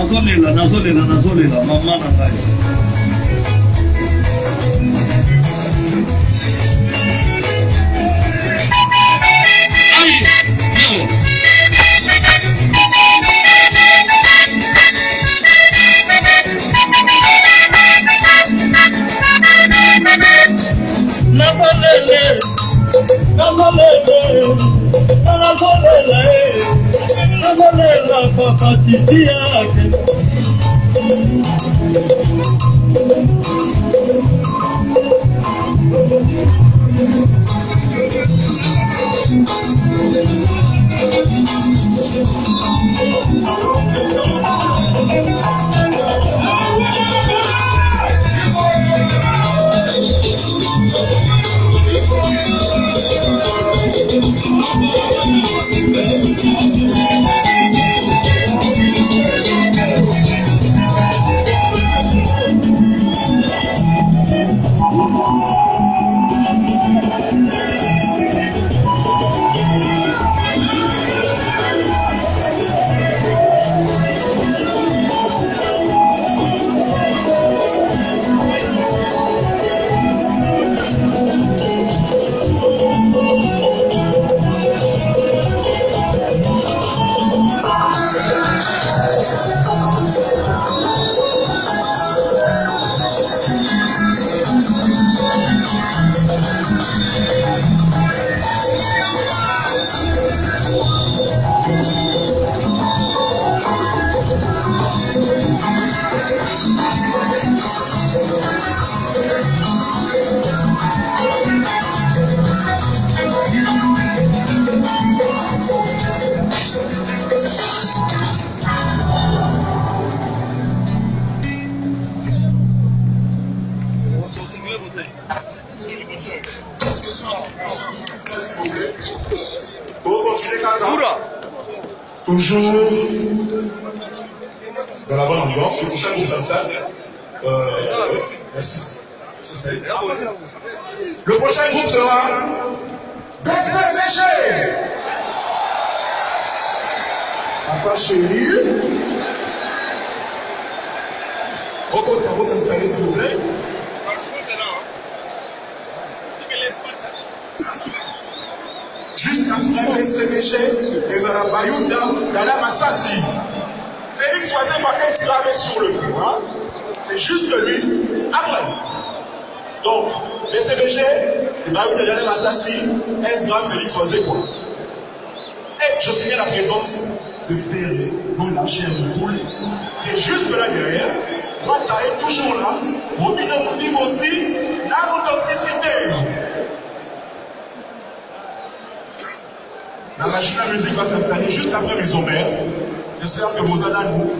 nazolela, mama na ngai. Nazolela papa titi yake. Toujours dans la bonne ambiance, le prochain groupe s'installe. Merci. Le prochain groupe sera DCVG. Papa chéri. Rocco, tu vas s'installer s'il vous plaît. Juste après DCVG, les Arabayouda, Gala Massassi. Félix Oisé va gravé sur le bras. C'est juste lui. Après. Donc, DCVG, les Bayouda, Gala Massassi, S grave Félix Oisé quoi. Et je signale la présence de Ferré, dont la chair de poule. Et juste là derrière, moi, tu es toujours là. Robino Boudim aussi, la toxicité. La machine à musique va s'installer juste après Maison Mère. J'espère que vous allez nous